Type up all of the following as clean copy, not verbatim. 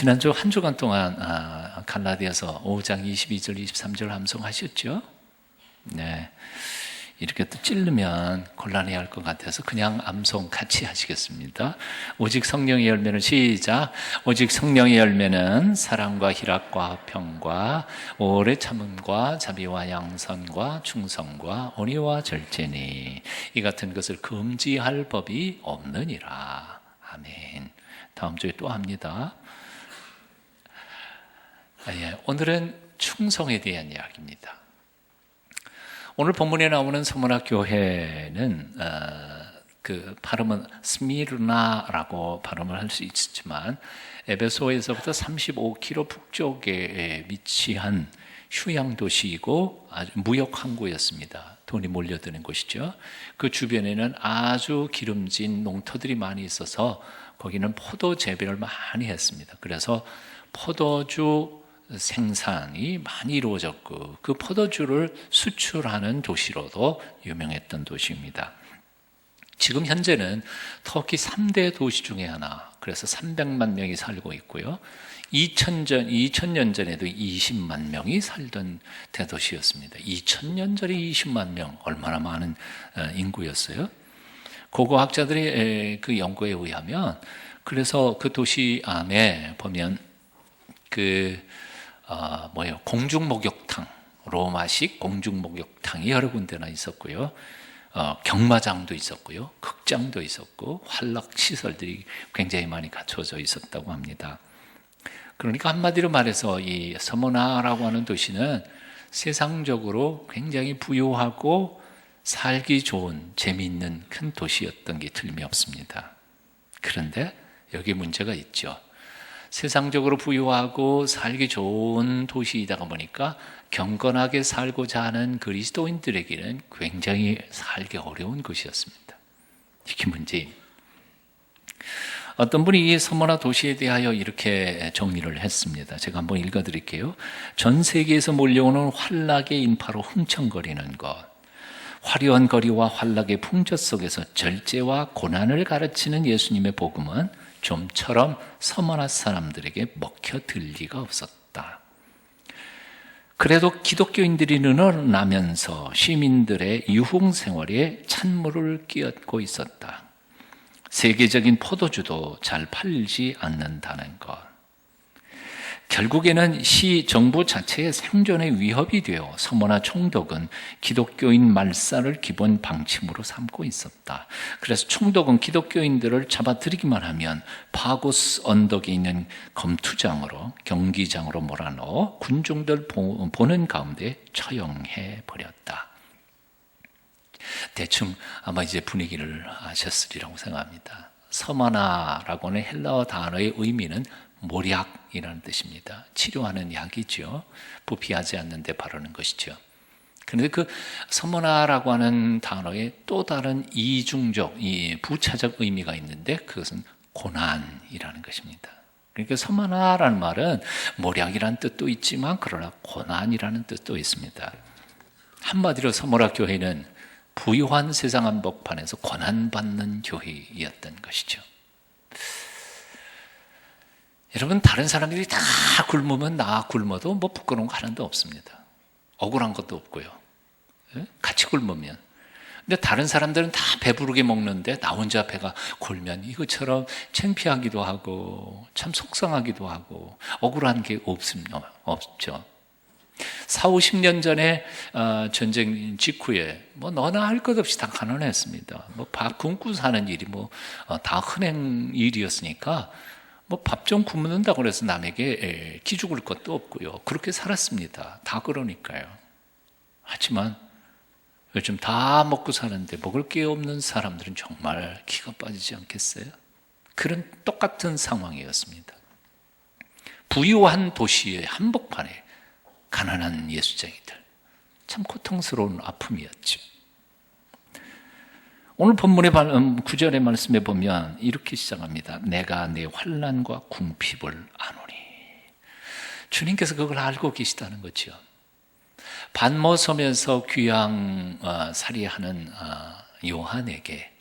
지난주 한 주간 동안 갈라디아서 5장 22절 23절 암송하셨죠? 네, 이렇게 또 찌르면 곤란해할 것 같아서 그냥 암송 같이 하시겠습니다. 오직 성령의 열매는 시작. 오직 성령의 열매는 사랑과 희락과 평과 오래 참음과 자비와 양선과 충성과 온유와 절제니 이 같은 것을 금지할 법이 없느니라. 아멘. 다음 주에 또 합니다. 오늘은 충성에 대한 이야기입니다. 오늘 본문에 나오는 서문학 교회는 그 발음은 스미르나라고 발음을 할 수 있지만 에베소에서부터 35km 북쪽에 위치한 휴양 도시이고 아주 무역 항구였습니다. 돈이 몰려드는 곳이죠. 그 주변에는 아주 기름진 농토들이 많이 있어서 거기는 포도 재배를 많이 했습니다. 그래서 포도주 생산이 많이 이루어졌고 그 포도주를 수출하는 도시로도 유명했던 도시입니다. 지금 현재는 터키 3대 도시 중에 하나, 그래서 300만 명이 살고 있고요. 2000년 전에도 20만 명이 살던 대도시였습니다. 2000년 전에 20만 명, 얼마나 많은 인구였어요. 고고학자들의 그 연구에 의하면 그래서 그 도시 안에 보면 공중목욕탕, 로마식 공중목욕탕이 여러 군데나 있었고요. 경마장도 있었고요. 극장도 있었고 환락시설들이 굉장히 많이 갖춰져 있었다고 합니다. 그러니까 한마디로 말해서 이 서머나라고 하는 도시는 세상적으로 굉장히 부유하고 살기 좋은 재미있는 큰 도시였던 게 틀림이 없습니다. 그런데 여기 문제가 있죠. 세상적으로 부유하고 살기 좋은 도시이다 보니까 경건하게 살고자 하는 그리스도인들에게는 굉장히 살기 어려운 곳이었습니다. 이게 문제입니다. 어떤 분이 이 서머나 도시에 대하여 이렇게 정리를 했습니다. 제가 한번 읽어드릴게요. 전 세계에서 몰려오는 환락의 인파로 흥청거리는 것, 화려한 거리와 환락의 풍조 속에서 절제와 고난을 가르치는 예수님의 복음은 좀처럼 서머나 사람들에게 먹혀들 리가 없었다. 그래도 기독교인들이 늘어나면서 시민들의 유흥 생활에 찬물을 끼얹고 있었다. 세계적인 포도주도 잘 팔리지 않는다는 것. 결국에는 시 정부 자체의 생존의 위협이 되어 서머나 총독은 기독교인 말살을 기본 방침으로 삼고 있었다. 그래서 총독은 기독교인들을 잡아들이기만 하면 파고스 언덕에 있는 검투장으로 경기장으로 몰아넣어 군중들 보는 가운데 처형해 버렸다. 대충 아마 이제 분위기를 아셨으리라고 생각합니다. 서머나라고 하는 헬라어 단어의 의미는 모략이라는 뜻입니다. 치료하는 약이죠. 부피하지 않는 데 바르는 것이죠. 그런데 그 서머나라고 하는 단어에 또 다른 이중적, 부차적 의미가 있는데 그것은 고난이라는 것입니다. 그러니까 서머나라는 말은 모략이라는 뜻도 있지만 그러나 고난이라는 뜻도 있습니다. 한마디로 서머나 교회는 부유한 세상 한복판에서 고난받는 교회였던 것이죠. 여러분, 다른 사람들이 다 굶으면 나 굶어도 뭐 부끄러운 거 하나도 없습니다. 억울한 것도 없고요. 같이 굶으면. 근데 다른 사람들은 다 배부르게 먹는데 나 혼자 배가 골면 이것처럼 창피하기도 하고 참 속상하기도 하고 억울한 게 없죠. 40-50년 전에 전쟁 직후에 뭐 너나 할 것 없이 다 가난했습니다. 뭐 밥 굶고 사는 일이 다 흔한 일이었으니까 뭐 밥 좀 굶는다고 그래서 남에게 기죽을 것도 없고요. 그렇게 살았습니다. 다 그러니까요. 하지만 요즘 다 먹고 사는데 먹을 게 없는 사람들은 정말 기가 빠지지 않겠어요? 그런 똑같은 상황이었습니다. 부유한 도시의 한복판에 가난한 예수쟁이들, 참 고통스러운 아픔이었죠. 오늘 본문의 9절의 말씀에 보면 이렇게 시작합니다. 내가 내 환난과 궁핍을 아노니. 주님께서 그걸 알고 계시다는 거죠. 반모섬에서 귀양 살이하는 요한에게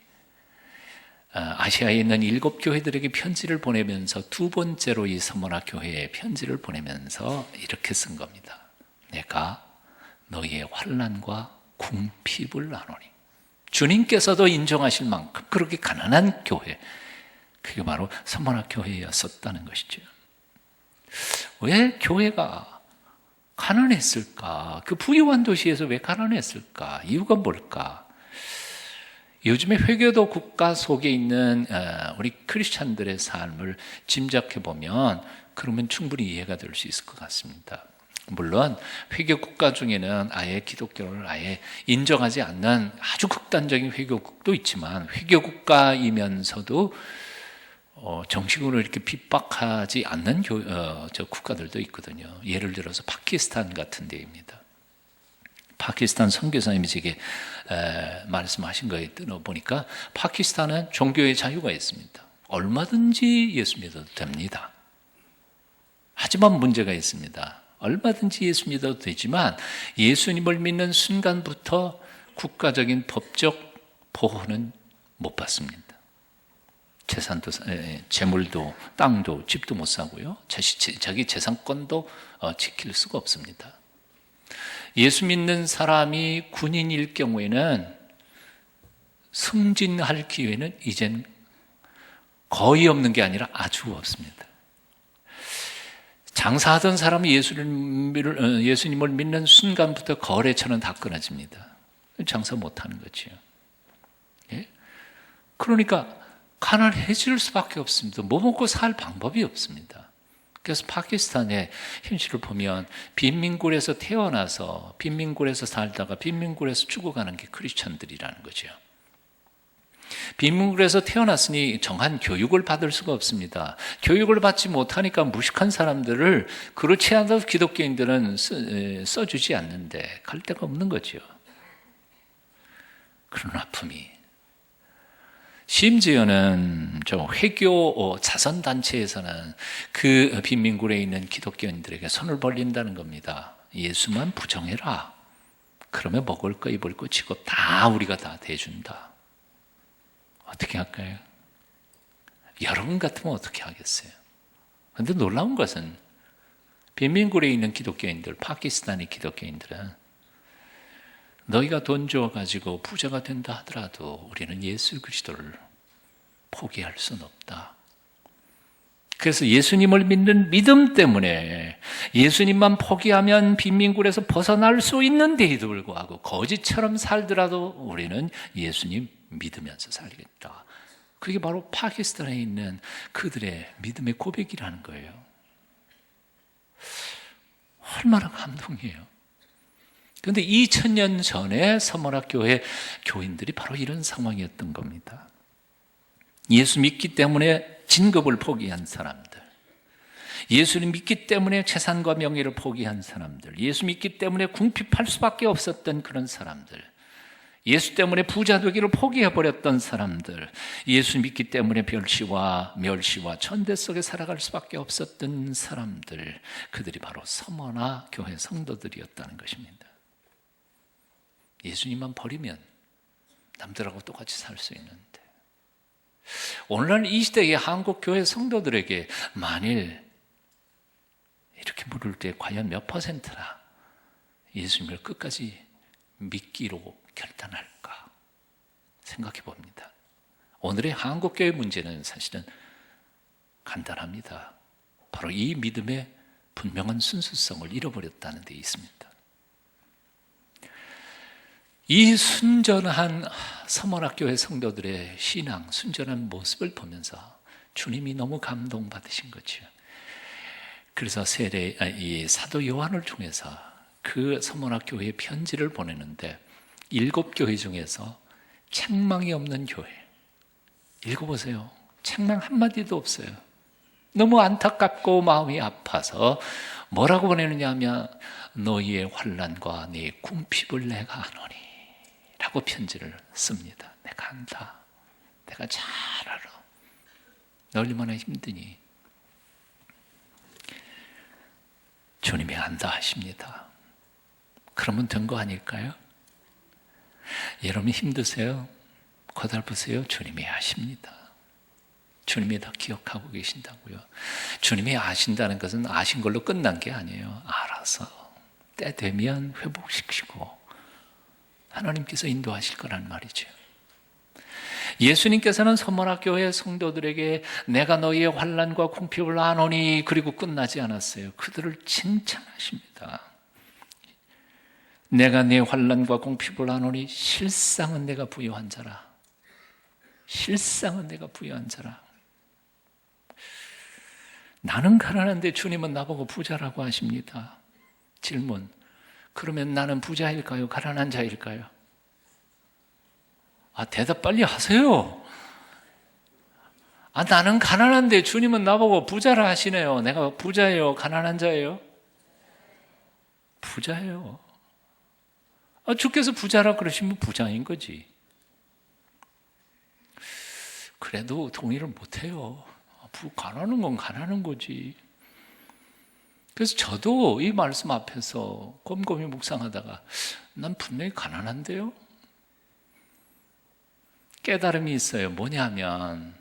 아시아에 있는 7교회들에게 편지를 보내면서 두 번째로 이 서머나 교회에 편지를 보내면서 이렇게 쓴 겁니다. 내가 너희의 환난과 궁핍을 나누니. 주님께서도 인정하실 만큼 그렇게 가난한 교회, 그게 바로 서머나 교회였었다는 것이죠. 왜 교회가 가난했을까? 그 부유한 도시에서 왜 가난했을까? 이유가 뭘까? 요즘에 회교도 국가 속에 있는 우리 크리스찬들의 삶을 짐작해 보면 그러면 충분히 이해가 될 수 있을 것 같습니다. 물론 회교 국가 중에는 아예 기독교를 아예 인정하지 않는 아주 극단적인 회교국도 있지만 회교 국가이면서도 정식으로 이렇게 핍박하지 않는 저 국가들도 있거든요. 예를 들어서 파키스탄 같은 데입니다. 파키스탄 선교사님이 제게 말씀하신 거에 들어보니까 파키스탄은 종교의 자유가 있습니다. 얼마든지 예수 믿어도 됩니다. 하지만 문제가 있습니다. 얼마든지 예수 믿어도 되지만 예수님을 믿는 순간부터 국가적인 법적 보호는 못 받습니다. 재산도, 재물도, 땅도, 집도 못 사고요. 자기 재산권도 지킬 수가 없습니다. 예수 믿는 사람이 군인일 경우에는 승진할 기회는 이젠 거의 없는 게 아니라 아주 없습니다. 장사하던 사람이 예수님을 믿는 순간부터 거래처는 다 끊어집니다. 장사 못하는 거죠. 예? 그러니까 가난해질 수밖에 없습니다. 뭐 먹고 살 방법이 없습니다. 그래서 파키스탄의 현실을 보면 빈민굴에서 태어나서 빈민굴에서 살다가 빈민굴에서 죽어가는 게 크리스천들이라는 거죠. 빈민굴에서 태어났으니 정한 교육을 받을 수가 없습니다. 교육을 받지 못하니까 무식한 사람들을 그렇지 않아도 기독교인들은 써주지 않는데 갈 데가 없는 거죠. 그런 아픔이. 심지어는 저 회교 자선단체에서는 그 빈민굴에 있는 기독교인들에게 손을 벌린다는 겁니다. 예수만 부정해라. 그러면 먹을 거 입을 거 직업 다 우리가 다 대준다. 어떻게 할까요? 여러분 같으면 어떻게 하겠어요? 그런데 놀라운 것은 빈민굴에 있는 기독교인들, 파키스탄의 기독교인들은 너희가 돈 줘가지고 부자가 된다 하더라도 우리는 예수 그리스도를 포기할 수는 없다. 그래서 예수님을 믿는 믿음 때문에 예수님만 포기하면 빈민굴에서 벗어날 수 있는데도 불구하고 거지처럼 살더라도 우리는 예수님 믿으면서 살겠다. 그게 바로 파키스탄에 있는 그들의 믿음의 고백이라는 거예요. 얼마나 감동이에요. 그런데 2000년 전에 서머나 교회 교인들이 바로 이런 상황이었던 겁니다. 예수 믿기 때문에 진급을 포기한 사람들, 예수를 믿기 때문에 재산과 명예를 포기한 사람들, 예수 믿기 때문에 궁핍할 수밖에 없었던 그런 사람들, 예수 때문에 부자 되기를 포기해버렸던 사람들, 예수 믿기 때문에 멸시와 천대 속에 살아갈 수밖에 없었던 사람들, 그들이 바로 서머나 교회 성도들이었다는 것입니다. 예수님만 버리면 남들하고 똑같이 살 수 있는데 오늘날 이 시대의 한국교회 성도들에게 만일 이렇게 물을 때 과연 몇 퍼센트나 예수님을 끝까지 믿기로 결단할까 생각해 봅니다. 오늘의 한국교회 문제는 사실은 간단합니다. 바로 이 믿음의 분명한 순수성을 잃어버렸다는 데 있습니다. 이 순전한 서머나교회 성도들의 신앙, 순전한 모습을 보면서 주님이 너무 감동받으신 거죠. 그래서 이 사도 요한을 통해서 그 서머나교회에 편지를 보내는데 7교회 중에서 책망이 없는 교회. 읽어보세요. 책망 한마디도 없어요. 너무 안타깝고 마음이 아파서 뭐라고 보내느냐 하면 너희의 환난과 네 궁핍을 내가 아노니 라고 편지를 씁니다. 내가 안다. 내가 잘 알아. 너 얼마나 힘드니? 주님이 안다 하십니다. 그러면 된 거 아닐까요? 여러분 힘드세요? 고달프세요? 주님이 아십니다. 주님이 다 기억하고 계신다고요. 주님이 아신다는 것은 아신 걸로 끝난 게 아니에요. 알아서 때 되면 회복시키고 하나님께서 인도하실 거란 말이죠. 예수님께서는 서머나교회 성도들에게 내가 너희의 환난과 궁핍을 아노니 그리고 끝나지 않았어요. 그들을 칭찬하십니다. 내가 네 환난과 궁핍을 아노니 실상은 내가 부여한 자라. 실상은 내가 부여한 자라. 나는 가난한데 주님은 나보고 부자라고 하십니다. 질문. 그러면 나는 부자일까요? 가난한 자일까요? 대답 빨리 하세요. 나는 가난한데 주님은 나보고 부자라 하시네요. 내가 부자예요? 가난한 자예요? 부자예요. 주께서 부자라 그러시면 부자인 거지. 그래도 동의를 못해요. 가난한 건 가난한 거지. 그래서 저도 이 말씀 앞에서 곰곰이 묵상하다가 난 분명히 가난한데요? 깨달음이 있어요. 뭐냐면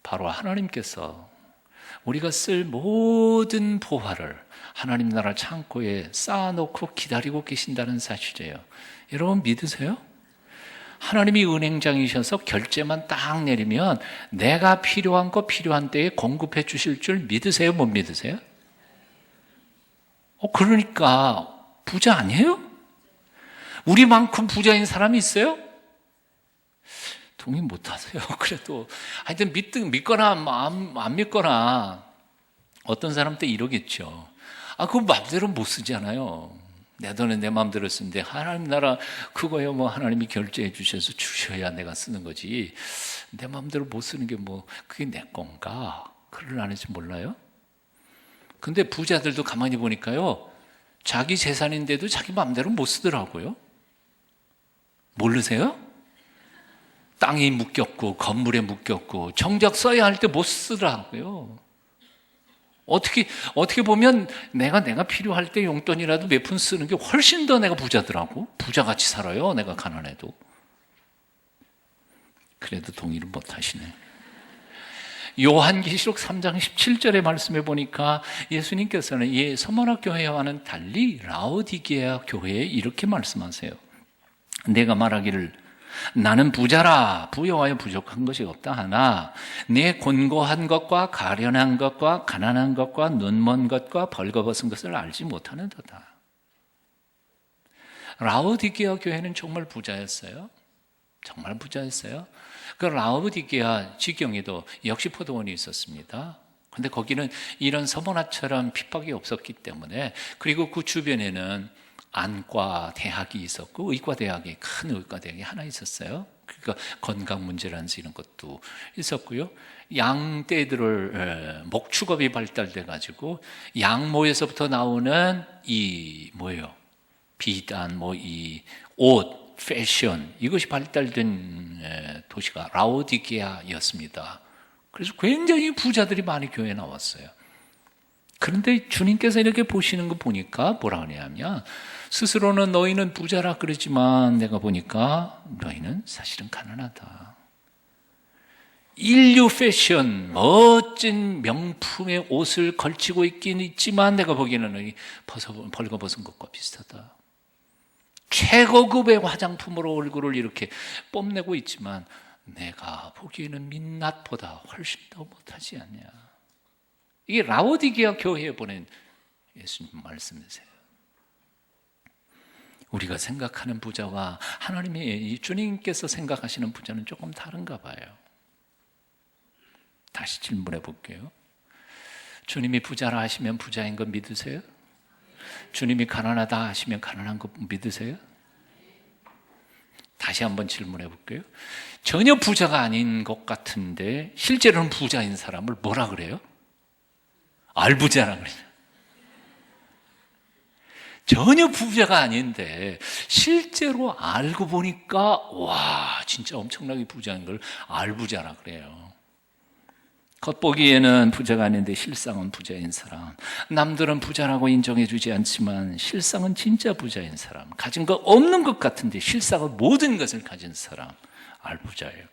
바로 하나님께서 우리가 쓸 모든 보화를 하나님 나라 창고에 쌓아놓고 기다리고 계신다는 사실이에요. 여러분 믿으세요? 하나님이 은행장이셔서 결제만 딱 내리면 내가 필요한 거 필요한 때에 공급해 주실 줄 믿으세요? 못 믿으세요? 그러니까 부자 아니에요? 우리만큼 부자인 사람이 있어요? 동의 못 하세요. 그래도 하여튼 믿거나 안 믿거나 어떤 사람 때 이러겠죠. 그거 마음대로 못 쓰잖아요. 내 돈은 내 마음대로 쓰는데 하나님 나라 그거요 뭐 하나님이 결제해 주셔서 주셔야 내가 쓰는 거지. 내 마음대로 못 쓰는 게 뭐 그게 내 건가? 그러려는지 몰라요? 근데 부자들도 가만히 보니까요. 자기 재산인데도 자기 마음대로 못 쓰더라고요. 모르세요? 땅이 묶였고 건물에 묶였고 정작 써야 할 때 못 쓰더라고요. 어떻게 보면 내가 필요할 때 용돈이라도 몇 푼 쓰는 게 훨씬 더 내가 부자더라고. 부자같이 살아요. 내가 가난해도. 그래도 동의를 못 하시네. 요한계시록 3장 17절의 말씀에 보니까 예수님께서는 이 서머나 교회와는 달리 라오디게아 교회에 이렇게 말씀하세요. 내가 말하기를 나는 부자라 부여하여 부족한 것이 없다 하나 내 곤고한 것과 가련한 것과 가난한 것과 눈먼 것과 벌거벗은 것을 알지 못하는도다. 라오디게아 교회는 정말 부자였어요. 정말 부자였어요. 그 라오디게아 지경에도 역시 포도원이 있었습니다. 근데 거기는 이런 서머나처럼 핍박이 없었기 때문에 그리고 그 주변에는 안과 대학이 있었고 의과대학이 큰 의과대학이 하나 있었어요. 그러니까 건강 문제라는 이런 것도 있었고요. 양떼들을 목축업이 발달돼 가지고 양모에서부터 나오는 이 뭐예요? 비단 이 옷, 패션 이것이 발달된 도시가 라오디게아였습니다. 그래서 굉장히 부자들이 많이 교회에 나왔어요. 그런데 주님께서 이렇게 보시는 거 보니까 뭐라 그러냐면 스스로는 너희는 부자라 그러지만 내가 보니까 너희는 사실은 가난하다. 인류 패션 멋진 명품의 옷을 걸치고 있긴 있지만 내가 보기에는 너희 벌거벗은 것과 비슷하다. 최고급의 화장품으로 얼굴을 이렇게 뽐내고 있지만 내가 보기에는 민낯보다 훨씬 더 못하지 않냐. 이게 라오디게아 교회에 보낸 예수님 말씀이세요. 우리가 생각하는 부자와 하나님의 주님께서 생각하시는 부자는 조금 다른가 봐요. 다시 질문해 볼게요. 주님이 부자라 하시면 부자인 거 믿으세요? 주님이 가난하다 하시면 가난한 거 믿으세요? 다시 한번 질문해 볼게요. 전혀 부자가 아닌 것 같은데 실제로는 부자인 사람을 뭐라 그래요? 알부자라 그래요. 전혀 부자가 아닌데 실제로 알고 보니까 와 진짜 엄청나게 부자인 걸 알부자라 그래요. 겉보기에는 부자가 아닌데 실상은 부자인 사람. 남들은 부자라고 인정해 주지 않지만 실상은 진짜 부자인 사람. 가진 거 없는 것 같은데 실상은 모든 것을 가진 사람. 알부자예요.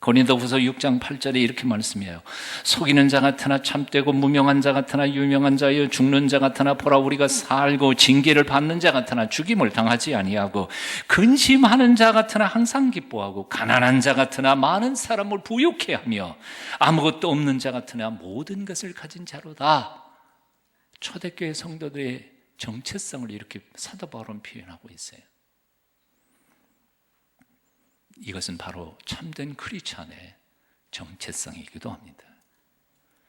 고린도후서 6장 8절에 이렇게 말씀해요. 속이는 자 같으나 참되고 무명한 자 같으나 유명한 자여 죽는 자 같으나 보라 우리가 살고 징계를 받는 자 같으나 죽임을 당하지 아니하고 근심하는 자 같으나 항상 기뻐하고 가난한 자 같으나 많은 사람을 부욕해 하며 아무것도 없는 자 같으나 모든 것을 가진 자로다. 초대교회 성도들의 정체성을 이렇게 사도 바울은 표현하고 있어요. 이것은 바로 참된 크리스찬의 정체성이기도 합니다.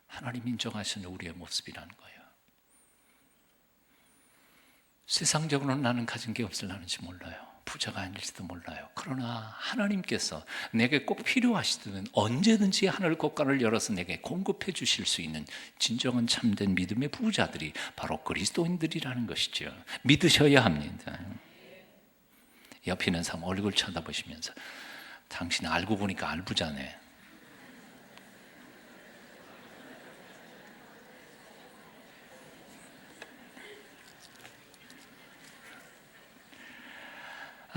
하나님 인정하시는 우리의 모습이라는 거예요. 세상적으로는 나는 가진 게 없을라는지 몰라요. 부자가 아닐지도 몰라요. 그러나 하나님께서 내게 꼭 필요하시든 언제든지 하늘 곳간을 열어서 내게 공급해 주실 수 있는 진정한 참된 믿음의 부자들이 바로 그리스도인들이라는 것이죠. 믿으셔야 합니다. 옆에 있는 사람 얼굴 쳐다보시면서 당신 알고 보니까 알부자네.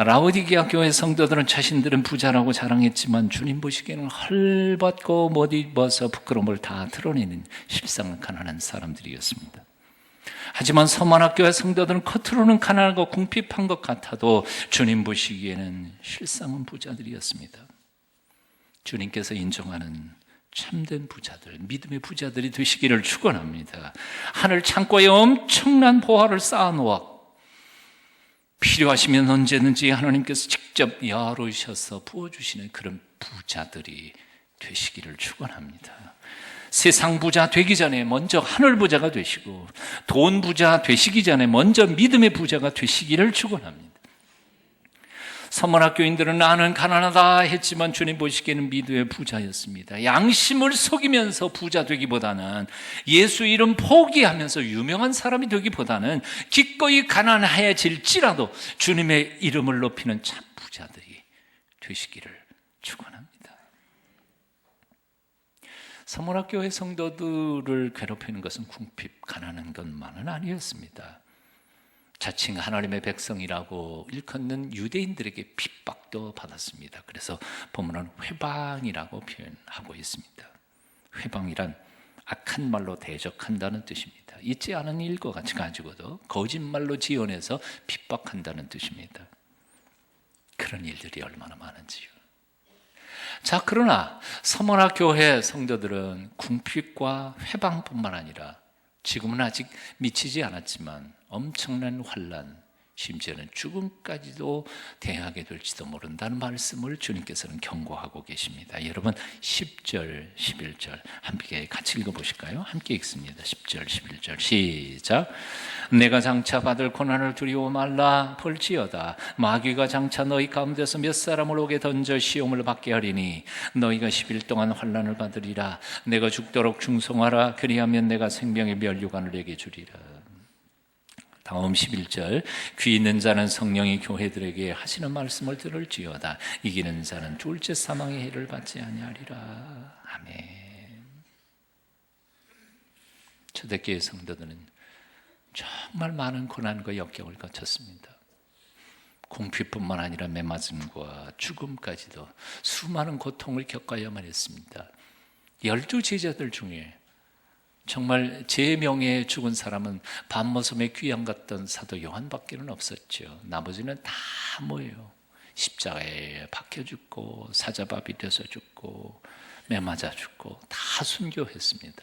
라오디게아 교회 성도들은 자신들은 부자라고 자랑했지만 주님 보시기에는 헐벗고 못 입어서 부끄러움을 다 드러내는 실상은 가난한 사람들이었습니다. 하지만 서만학교의 성도들은 겉으로는 가난하고 궁핍한 것 같아도 주님 보시기에는 실상은 부자들이었습니다. 주님께서 인정하는 참된 부자들, 믿음의 부자들이 되시기를 축원합니다. 하늘 창고에 엄청난 보화를 쌓아놓아 필요하시면 언제든지 하나님께서 직접 야로우셔서 부어주시는 그런 부자들이 되시기를 축원합니다. 세상 부자 되기 전에 먼저 하늘 부자가 되시고 돈 부자 되시기 전에 먼저 믿음의 부자가 되시기를 축원합니다. 서문학교인들은 나는 가난하다 했지만 주님 보시기에는 믿음의 부자였습니다. 양심을 속이면서 부자 되기보다는 예수 이름 포기하면서 유명한 사람이 되기보다는 기꺼이 가난해질지라도 주님의 이름을 높이는 참 부자들이 되시기를 축원합니다. 서문학교의 성도들을 괴롭히는 것은 궁핍, 가난한 것만은 아니었습니다. 자칭 하나님의 백성이라고 일컫는 유대인들에게 핍박도 받았습니다. 그래서 본문은 회방이라고 표현하고 있습니다. 회방이란 악한 말로 대적한다는 뜻입니다. 있지 않은 일과 같이 가지고도 거짓말로 지어내서 핍박한다는 뜻입니다. 그런 일들이 얼마나 많은지요. 자, 그러나 서머나 교회 성도들은 궁핍과 회방뿐만 아니라 지금은 아직 미치지 않았지만 엄청난 환난, 심지어는 죽음까지도 대하게 될지도 모른다는 말씀을 주님께서는 경고하고 계십니다. 여러분 10절, 11절 함께 같이 읽어보실까요? 함께 읽습니다. 10절, 11절 시작. 내가 장차 받을 고난을 두려워 말라. 볼지어다 마귀가 장차 너희 가운데서 몇 사람을 오게 던져 시험을 받게 하리니 너희가 10일 동안 환난을 받으리라. 내가 죽도록 충성하라. 그리하면 내가 생명의 면류관을 내게 주리라. 다음 11절 귀 있는 자는 성령이 교회들에게 하시는 말씀을 들을지어다. 이기는 자는 둘째 사망의 해를 받지 아니하리라. 아멘. 초대교회 성도들은 정말 많은 고난과 역경을 거쳤습니다. 궁핍뿐만 아니라 매맞음과 죽음까지도 수많은 고통을 겪어야만 했습니다. 12 제자들 중에 정말 제 명예에 죽은 사람은 밤모섬의 귀양 같던 사도 요한밖에는 없었죠. 나머지는 다 뭐예요? 십자가에 박혀 죽고 사자밥이 돼서 죽고 매맞아 죽고 다 순교했습니다.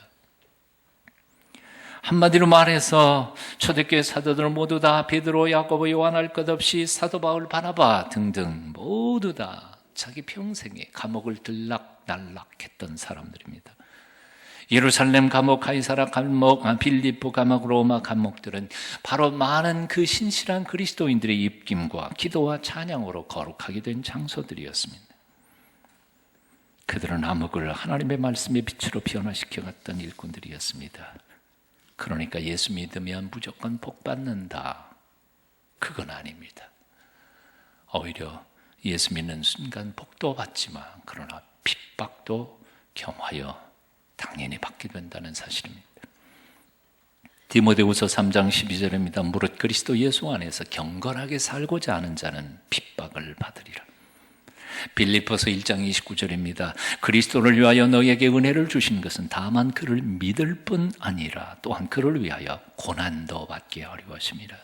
한마디로 말해서 초대교회 사도들은 모두 다 베드로, 야고보, 요한 할 것 없이 사도 바울, 바나바 등등 모두 다 자기 평생에 감옥을 들락날락했던 사람들입니다. 예루살렘 감옥, 가이사라 감옥, 빌립보 감옥, 로마 감옥들은 바로 많은 그 신실한 그리스도인들의 입김과 기도와 찬양으로 거룩하게 된 장소들이었습니다. 그들은 암흑을 하나님의 말씀의 빛으로 변화시켜 갔던 일꾼들이었습니다. 그러니까 예수 믿으면 무조건 복 받는다, 그건 아닙니다. 오히려 예수 믿는 순간 복도 받지만 그러나 핍박도 겸하여 당연히 받게 된다는 사실입니다. 디모데후서 3장 12절입니다. 무릇 그리스도 예수 안에서 경건하게 살고자 하는 자는 핍박을 받으리라. 빌립보서 1장 29절입니다. 그리스도를 위하여 너희에게 은혜를 주신 것은 다만 그를 믿을 뿐 아니라 또한 그를 위하여 고난도 받게 하려 하심이라.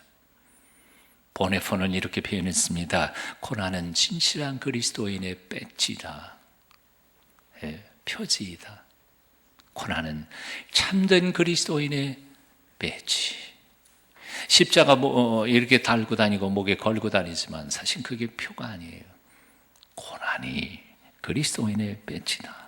보네포는 이렇게 표현했습니다. 고난은 진실한 그리스도인의 배지다. 표지이다. 고난은 참된 그리스도인의 배지. 십자가 이렇게 달고 다니고 목에 걸고 다니지만 사실 그게 표가 아니에요. 고난이 그리스도인의 배지다.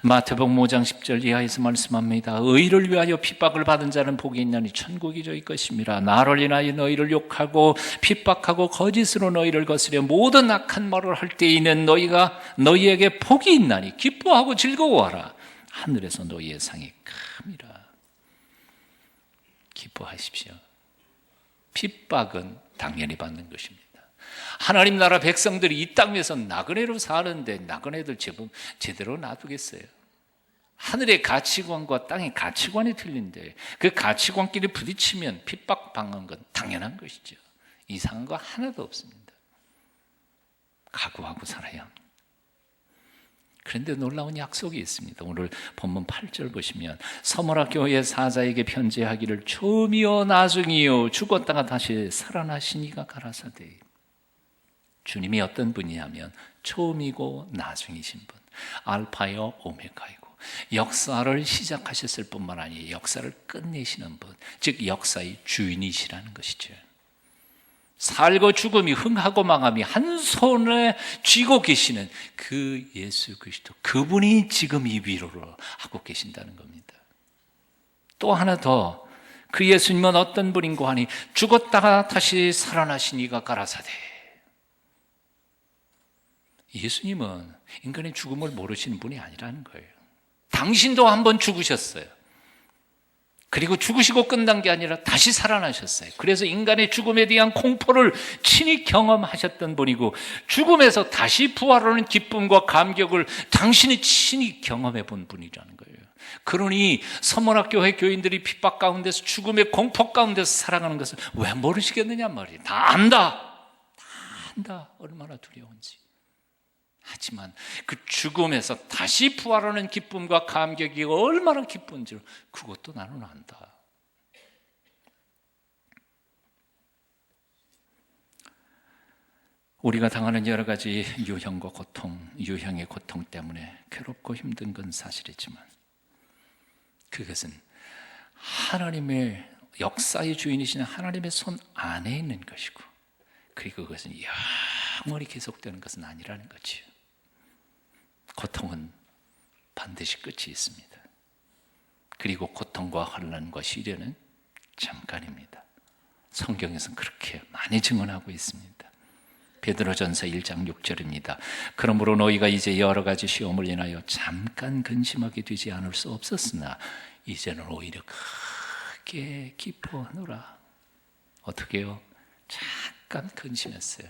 마태복음 5장 10절 이하에서 말씀합니다. 의를 위하여 핍박을 받은 자는 복이 있나니 천국이 저희 것임이라. 나를 인하여 너희를 욕하고 핍박하고 거짓으로 너희를 거스려 모든 악한 말을 할 때에는 너희에게 복이 있나니 기뻐하고 즐거워하라. 하늘에서 너희의 상이 큼이라. 기뻐하십시오. 핍박은 당연히 받는 것입니다. 하나님 나라 백성들이 이 땅에서 나그네로 사는데 나그네들 제대로 놔두겠어요? 하늘의 가치관과 땅의 가치관이 틀린데 그 가치관끼리 부딪히면 핍박당한 건 당연한 것이죠. 이상한 거 하나도 없습니다. 각오하고 살아야 합니다. 그런데 놀라운 약속이 있습니다. 오늘 본문 8절 보시면 서머라 교회 사자에게 편지하기를 처음이요 나중이요 죽었다가 다시 살아나시니가 가라사대. 주님이 어떤 분이냐면 처음이고 나중이신 분, 알파요 오메가이고 역사를 시작하셨을 뿐만 아니라 역사를 끝내시는 분, 즉 역사의 주인이시라는 것이죠. 살고 죽음이 흥하고 망함이 한 손에 쥐고 계시는 그 예수 그리스도, 그분이 지금 이 위로를 하고 계신다는 겁니다. 또 하나 더, 그 예수님은 어떤 분인고 하니 죽었다가 다시 살아나시니가 가라사대. 예수님은 인간의 죽음을 모르시는 분이 아니라는 거예요. 당신도 한번 죽으셨어요. 그리고 죽으시고 끝난 게 아니라 다시 살아나셨어요. 그래서 인간의 죽음에 대한 공포를 친히 경험하셨던 분이고 죽음에서 다시 부활하는 기쁨과 감격을 당신이 친히 경험해 본 분이라는 거예요. 그러니 서문학교회 교인들이 핍박 가운데서 죽음의 공포 가운데서 살아가는 것을 왜 모르시겠느냐 말이에요. 다 안다. 얼마나 두려운지. 하지만 그 죽음에서 다시 부활하는 기쁨과 감격이 얼마나 기쁜지 그것도 나는 안다. 우리가 당하는 여러 가지 유형과 고통, 유형의 고통 때문에 괴롭고 힘든 건 사실이지만 그것은 하나님의 역사의 주인이신 하나님의 손 안에 있는 것이고 그리고 그것은 영원히 계속되는 것은 아니라는 거지요. 고통은 반드시 끝이 있습니다. 그리고 고통과 환난과 시련은 잠깐입니다. 성경에서는 그렇게 많이 증언하고 있습니다. 베드로전서 1장 6절입니다. 그러므로 너희가 이제 여러 가지 시험을 인하여 잠깐 근심하게 되지 않을 수 없었으나 이제는 오히려 크게 기뻐하노라. 어떻게 해요? 잠깐 근심했어요.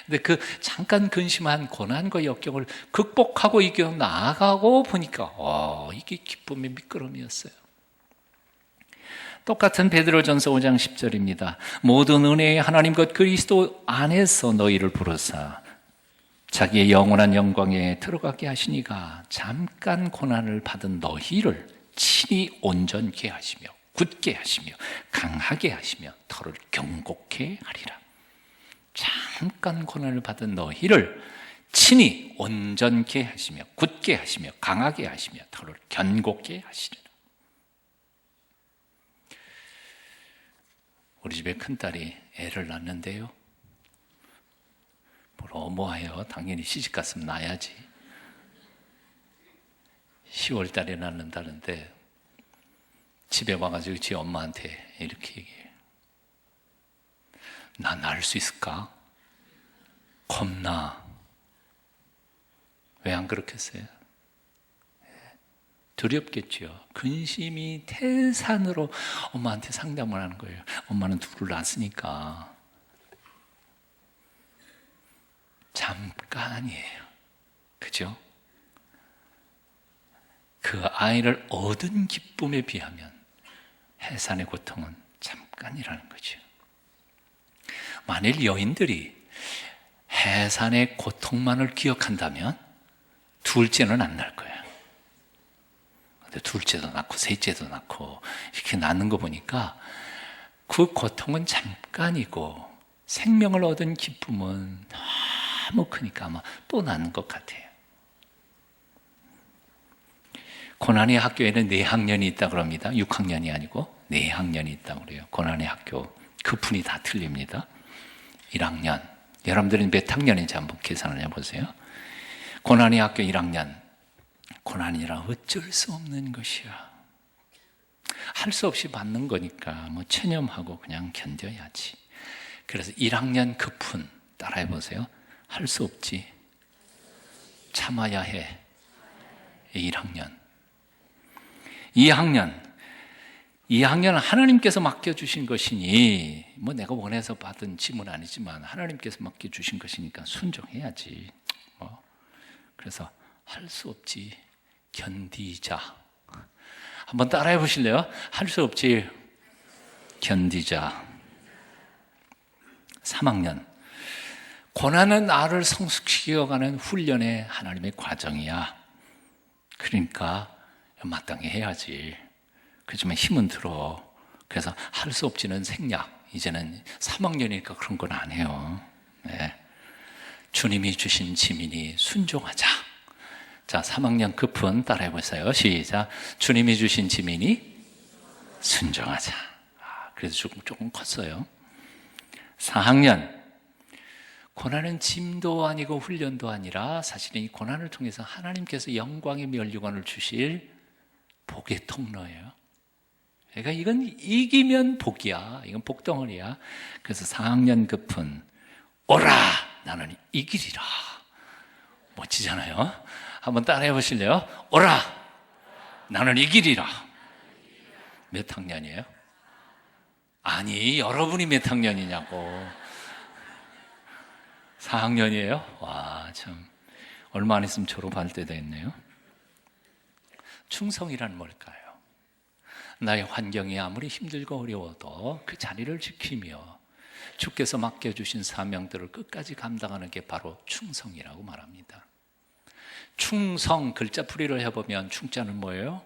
근데 그 잠깐 근심한 고난과 역경을 극복하고 이겨 나아가고 보니까 이게 기쁨의 미끄럼이었어요. 똑같은 베드로전서 5장 10절입니다. 모든 은혜의 하나님 곧 그리스도 안에서 너희를 부르사 자기의 영원한 영광에 들어가게 하시니가 잠깐 고난을 받은 너희를 친히 온전케 하시며 굳게 하시며 강하게 하시며 너를 경고케 하리라. 잠깐 고난을 받은 너희를 친히 온전케 하시며 굳게 하시며 강하게 하시며 너를 견고케 하시리라. 우리 집에 큰딸이 애를 낳는데요, 뭐해요? 당연히 시집갔으면 낳아야지. 10월 달에 낳는다는데 집에 와가지고 지 엄마한테 이렇게 얘기해요. 나 낳을 수 있을까? 겁나. 왜 안 그렇겠어요? 두렵겠죠. 근심이 태산으로 엄마한테 상담을 하는 거예요. 엄마는 둘을 낳았으니까. 잠깐이에요. 그죠? 그 아이를 얻은 기쁨에 비하면 해산의 고통은 잠깐이라는 거죠. 만일 여인들이 해산의 고통만을 기억한다면 둘째는 안 날 거예요. 근데 둘째도 낳고 셋째도 낳고 이렇게 낳는 거 보니까 그 고통은 잠깐이고 생명을 얻은 기쁨은 너무 크니까 아마 또 낳는 것 같아요. 고난의 학교에는 4학년이 있다 그럽니다. 6학년이 아니고 4학년이 있다고 그래요. 고난의 학교 그 분이 다 틀립니다. 1학년 여러분들은 몇 학년인지 한번 계산을 해보세요. 고난의 학교 1학년 고난이라 어쩔 수 없는 것이야. 할 수 없이 받는 거니까 뭐 체념하고 그냥 견뎌야지. 그래서 1학년 급훈 따라해 보세요. 할 수 없지. 참아야 해. 1학년. 2학년은 하나님께서 맡겨주신 것이니 뭐 내가 원해서 받은 짐은 아니지만 하나님께서 맡겨주신 것이니까 순종해야지. 그래서 할 수 없지. 견디자. 한번 따라해 보실래요? 할 수 없지. 견디자. 3학년. 고난은 나를 성숙시켜가는 훈련의 하나님의 과정이야. 그러니까 마땅히 해야지. 그렇지만 힘은 들어. 그래서 할 수 없지는 생략. 이제는 3학년이니까 그런 건 안 해요. 네. 주님이 주신 지민이 순종하자. 자, 3학년 급훈 따라해 보세요. 시작. 주님이 주신 지민이 순종하자. 그래서 조금 컸어요. 4학년. 고난은 짐도 아니고 훈련도 아니라 사실은 이 고난을 통해서 하나님께서 영광의 면류관을 주실 복의 통로예요. 그러니까 이건 이기면 복이야. 이건 복덩어리야. 그래서 4학년 급훈. 오라! 나는 이기리라. 멋지잖아요. 한번 따라해 보실래요? 오라! 나는 이기리라. 몇 학년이에요? 아니, 여러분이 몇 학년이냐고. 4학년이에요? 와, 참. 얼마 안 있으면 졸업할 때 됐네요. 충성이란 뭘까요? 나의 환경이 아무리 힘들고 어려워도 그 자리를 지키며 주께서 맡겨주신 사명들을 끝까지 감당하는 게 바로 충성이라고 말합니다. 충성, 글자풀이를 해보면 충자는 뭐예요?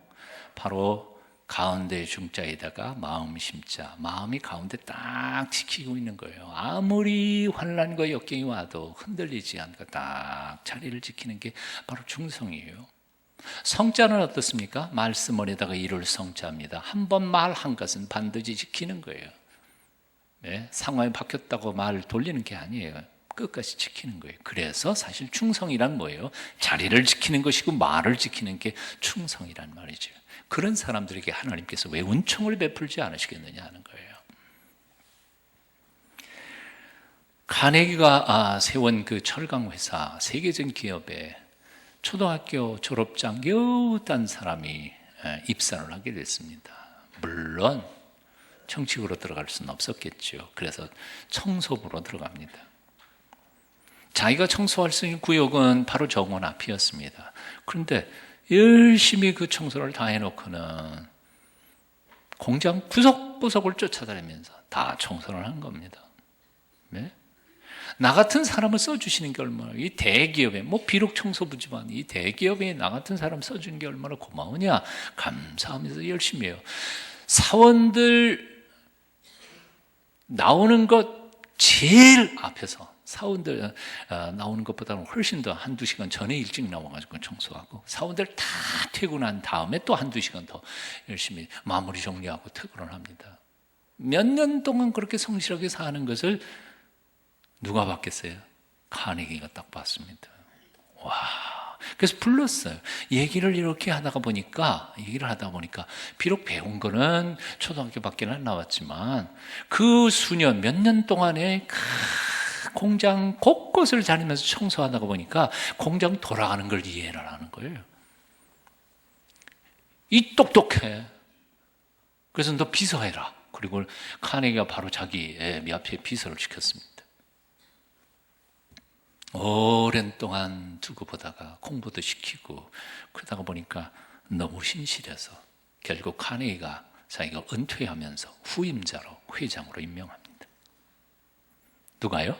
바로 가운데 중자에다가 마음 심자, 마음이 가운데 딱 지키고 있는 거예요. 아무리 환난과 역경이 와도 흔들리지 않고 딱 자리를 지키는 게 바로 충성이에요. 성자는 어떻습니까? 말씀을에다가 이룰 성자입니다. 한 번 말한 것은 반드시 지키는 거예요. 네? 상황이 바뀌었다고 말 돌리는 게 아니에요. 끝까지 지키는 거예요. 그래서 사실 충성이란 뭐예요? 자리를 지키는 것이고 말을 지키는 게 충성이란 말이죠. 그런 사람들에게 하나님께서 왜 은총을 베풀지 않으시겠느냐 하는 거예요. 카네기가 세운 그 철강회사, 세계적인 기업에 초등학교 졸업장 겨우 딴 사람이 입사를 하게 됐습니다. 물론 정식으로 들어갈 수는 없었겠죠. 그래서 청소부로 들어갑니다. 자기가 청소할 수 있는 구역은 바로 정원 앞이었습니다. 그런데 열심히 그 청소를 다 해놓고는 공장 구석구석을 쫓아다니면서 다 청소를 한 겁니다. 네? 나 같은 사람을 써주시는 게 얼마나, 이 대기업에, 뭐 비록 청소부지만 이 대기업에 나 같은 사람 써주는 게 얼마나 고마우냐, 감사하면서 열심히 해요. 사원들 나오는 것 제일 앞에서, 사원들 나오는 것보다는 훨씬 더 한두 시간 전에 일찍 나와가지고 청소하고, 사원들 다 퇴근한 다음에 또 한두 시간 더 열심히 마무리 정리하고 퇴근을 합니다. 몇 년 동안 그렇게 성실하게 사는 것을 누가 봤겠어요? 카네기가 딱 봤습니다. 와. 그래서 불렀어요. 얘기를 하다 보니까 비록 배운 거는 초등학교밖에 안 나왔지만 그 수년, 몇 년 동안에 공장 곳곳을 다니면서 청소하다 보니까 공장 돌아가는 걸 이해를 하는 거예요. 이 똑똑해. 그래서 너 비서해라. 그리고 카네기가 바로 자기 앞에 비서를 시켰습니다. 오랜 동안 두고 보다가 공부도 시키고 그러다가 보니까 너무 신실해서 결국 카네기가 자기가 은퇴하면서 후임자로 회장으로 임명합니다. 누가요?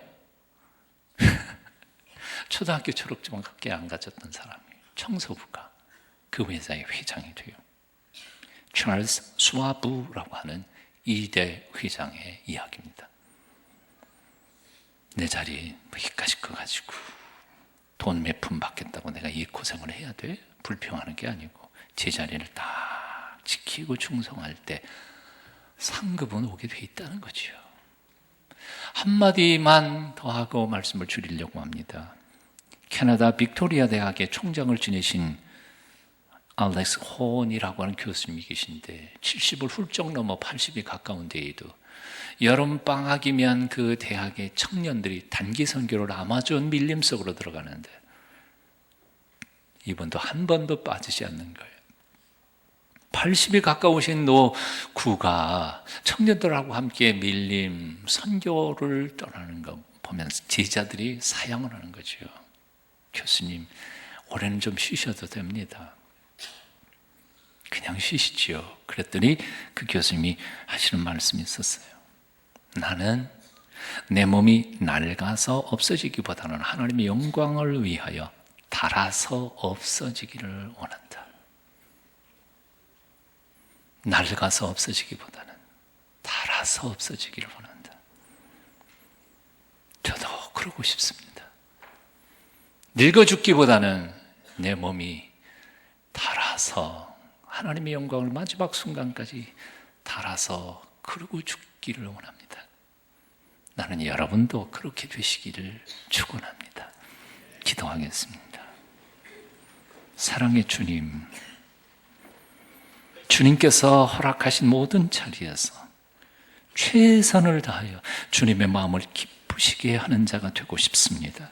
초등학교 졸업증밖에 안 가졌던 사람이 청소부가 그 회사의 회장이 돼요. 찰스 스와브라고 하는 2대 회장의 이야기입니다. 내 자리 여기까지 꺼가지고 돈 몇 푼 받겠다고 내가 이 고생을 해야 돼? 불평하는 게 아니고 제 자리를 딱 지키고 충성할 때 상급은 오게 돼 있다는 거죠. 한마디만 더 하고 말씀을 줄이려고 합니다. 캐나다 빅토리아 대학의 총장을 지내신 알렉스 혼이라고 하는 교수님이 계신데 70을 훌쩍 넘어 80이 가까운 데에도 여름방학이면 그 대학의 청년들이 단기 선교를 아마존 밀림 속으로 들어가는데 이분도 한 번도 빠지지 않는 거예요. 80이 가까우신 노구가 청년들하고 함께 밀림 선교를 떠나는 거 보면서 제자들이 사양을 하는 거죠. 교수님, 올해는 좀 쉬셔도 됩니다. 그냥 쉬시지요. 그랬더니 그 교수님이 하시는 말씀이 있었어요. 나는 내 몸이 낡아서 없어지기보다는 하나님의 영광을 위하여 닳아서 없어지기를 원한다. 낡아서 없어지기보다는 닳아서 없어지기를 원한다. 저도 그러고 싶습니다. 늙어 죽기보다는 내 몸이 닳아서 하나님의 영광을 마지막 순간까지 닳아서 그러고 죽기를 원합니다. 나는 여러분도 그렇게 되시기를 축원합니다. 기도하겠습니다. 사랑의 주님, 주님께서 허락하신 모든 자리에서 최선을 다하여 주님의 마음을 기쁘시게 하는 자가 되고 싶습니다.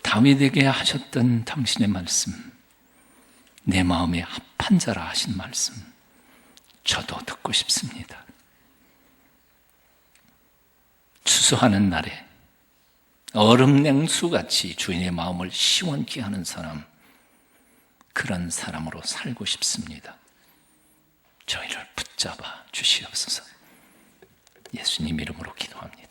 다윗에게 하셨던 당신의 말씀, 내 마음에 합한 자라 하신 말씀, 저도 듣고 싶습니다. 추수하는 날에 얼음냉수같이 주인의 마음을 시원케 하는 사람, 그런 사람으로 살고 싶습니다. 저희를 붙잡아 주시옵소서. 예수님 이름으로 기도합니다.